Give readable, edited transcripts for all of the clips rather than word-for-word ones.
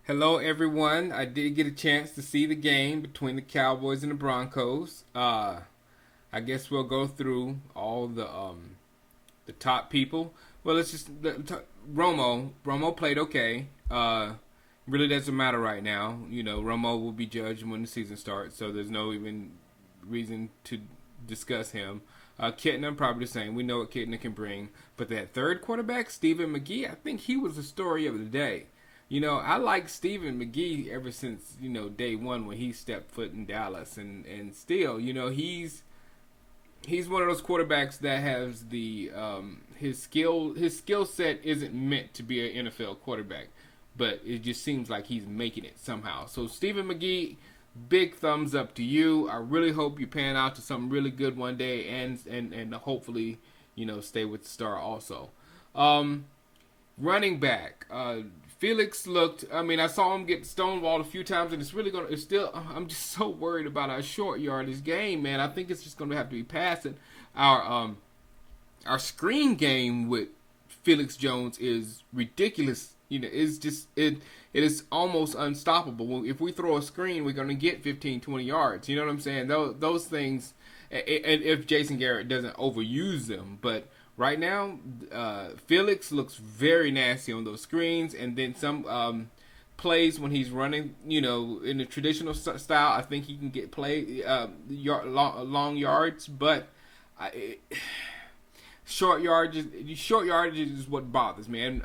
Hello, everyone. I did get a chance to see the game between the Cowboys and the Broncos. I guess we'll go through all the top people. Well, let's just Romo. Romo played okay. Really doesn't matter right now. Romo will be judged when the season starts, so there's no even reason to discuss him. Kitna probably the same. We know what Kitna can bring, but that third quarterback, Stephen McGee, I think he was the story of the day. I like Stephen McGee ever since day one when he stepped foot in Dallas, and still, he's one of those quarterbacks that has the his skill set isn't meant to be an NFL quarterback, but it just seems like he's making it somehow. So Stephen McGee, big thumbs up to you. I really hope you pan out to something really good one day, and hopefully stay with the star also. Running back, Felix looked. I mean, I saw him get stonewalled a few times, and it's really gonna. It's still. I'm just so worried about our short yardage game, man. I think it's just gonna have to be passing. Our screen game with Felix Jones is ridiculous. It's just it is almost unstoppable. If we throw a screen, we're gonna get 15, 20 yards. You know what I'm saying? Those things. And if Jason Garrett doesn't overuse them, but right now, Felix looks very nasty on those screens, and then some plays when he's running, in the traditional style. I think he can get long yards, but short yardage is what bothers me. And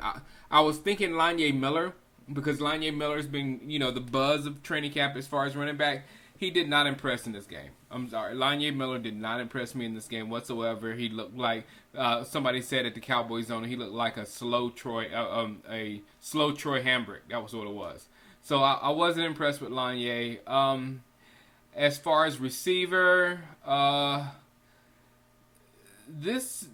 I was thinking Lanye Miller, because Lanye Miller's been, the buzz of training camp as far as running back. He did not impress in this game. I'm sorry. Lanye Miller did not impress me in this game whatsoever. He looked like somebody said at the Cowboys zone. He looked like a slow Troy Hambrick. That was what it was. So I wasn't impressed with Lanye. As far as receiver, this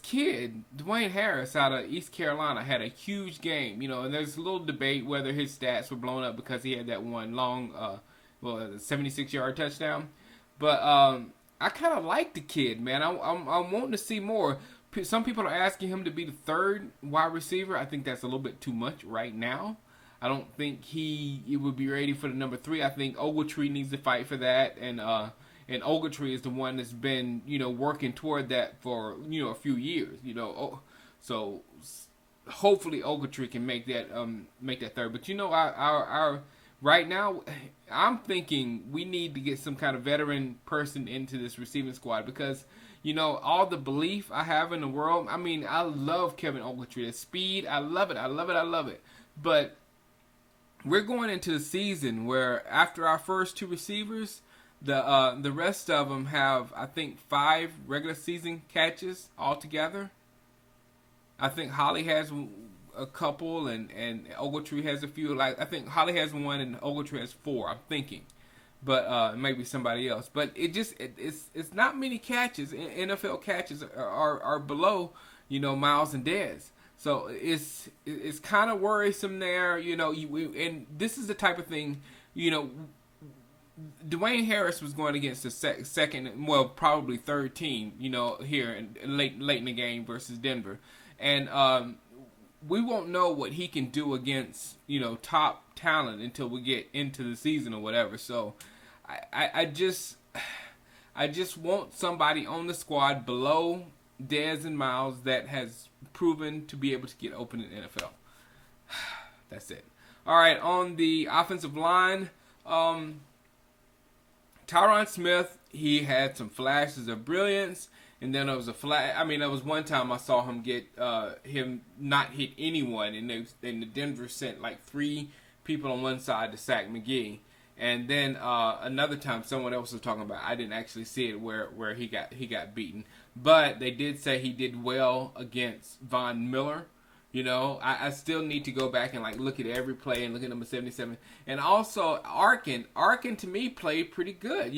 kid, Dwayne Harris out of East Carolina, had a huge game. And there's a little debate whether his stats were blown up because he had that one long, 76-yard touchdown. But I kind of like the kid, man. I'm wanting to see more. Some people are asking him to be the third wide receiver. I think that's a little bit too much right now. I don't think he would be ready for the number 3. I think Ogletree needs to fight for that, and Ogletree is the one that's been working toward that for a few years. So hopefully Ogletree can make that third. But our right now, I'm thinking we need to get some kind of veteran person into this receiving squad because, all the belief I have in the world. I mean, I love Kevin Ogletree. The speed, I love it. I love it. I love it. But we're going into the season where after our first 2 receivers, the rest of them have, I think, 5 regular season catches altogether. I think Holly has a couple, and Ogletree has a few. Like I think Holly has 1 and Ogletree has 4. I'm thinking, but maybe somebody else. But it's not many catches. NFL catches are below Miles and Dez. So it's kind of worrisome there. And this is the type of thing. Dwayne Harris was going against the second, well, probably third team. Here late in the game versus Denver, and we won't know what he can do against top talent until we get into the season or whatever. So I just want somebody on the squad below Dez and Miles that has proven to be able to get open in the NFL. That's it. All right, on the offensive line, Tyron Smith, he had some flashes of brilliance. And then there was there was one time I saw him get him not hit anyone, and the Denver sent like 3 people on one side to sack McGee, and then another time someone else was talking about. I didn't actually see it where he got beaten, but they did say he did well against Von Miller. I still need to go back and look at every play and look at number 77. And also Arkin to me played pretty good.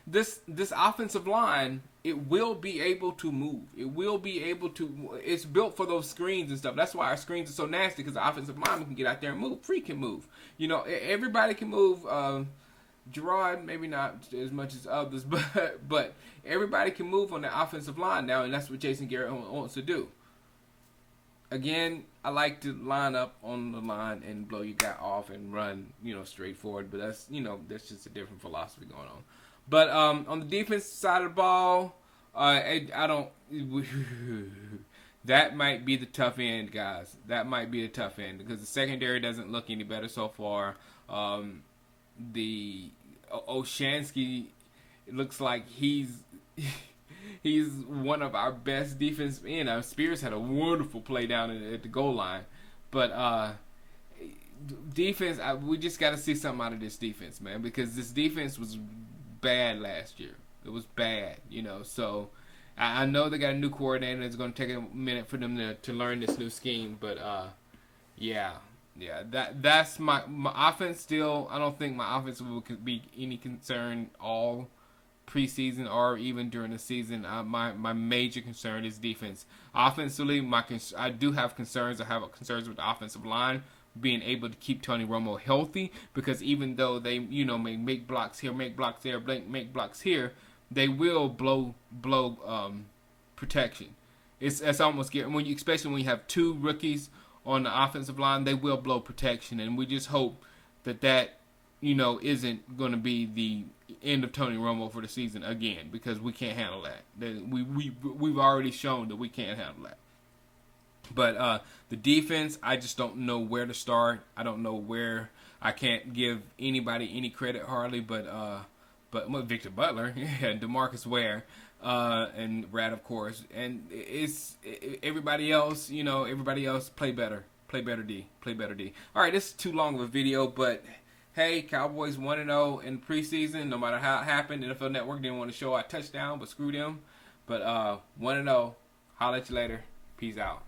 This offensive line, it will be able to move. It's built for those screens and stuff. That's why our screens are so nasty, because the offensive lineman can get out there and move. Free can move. Everybody can move. Gerard, maybe not as much as others, but everybody can move on the offensive line now, and that's what Jason Garrett wants to do. again, I like to line up on the line and blow your guy off and run, straight forward. But that's just a different philosophy going on. But on the defense side of the ball, I don't. That might be the tough end, guys. That might be the tough end because the secondary doesn't look any better so far. The Oshansky, it looks like he's he's one of our best defense end. Spears had a wonderful play down at the goal line, but defense, we just got to see something out of this defense, man, because this defense was bad last year. It was bad, So I know they got a new coordinator. It's going to take a minute for them to learn this new scheme, but yeah. That's my offense. Still, I don't think my offense will be any concern all preseason or even during the season. My major concern is defense. Offensively, I do have concerns. I have concerns with the offensive line being able to keep Tony Romo healthy, because even though they may make blocks here, make blocks there, make blocks here, they will blow protection. It's almost scary especially when you have two rookies on the offensive line. They will blow protection, and we just hope that isn't going to be the end of Tony Romo for the season again, because we can't handle that. We've already shown that we can't handle that. But the defense, I just don't know where to start. I don't know where. I can't give anybody any credit hardly, but Victor Butler, DeMarcus Ware, and Rad, of course, and everybody else. Everybody else play better D. All right, this is too long of a video, but hey, Cowboys 1-0 in preseason. No matter how it happened, NFL Network didn't want to show our touchdown, but screw them. But 1-0. Holla at you later. Peace out.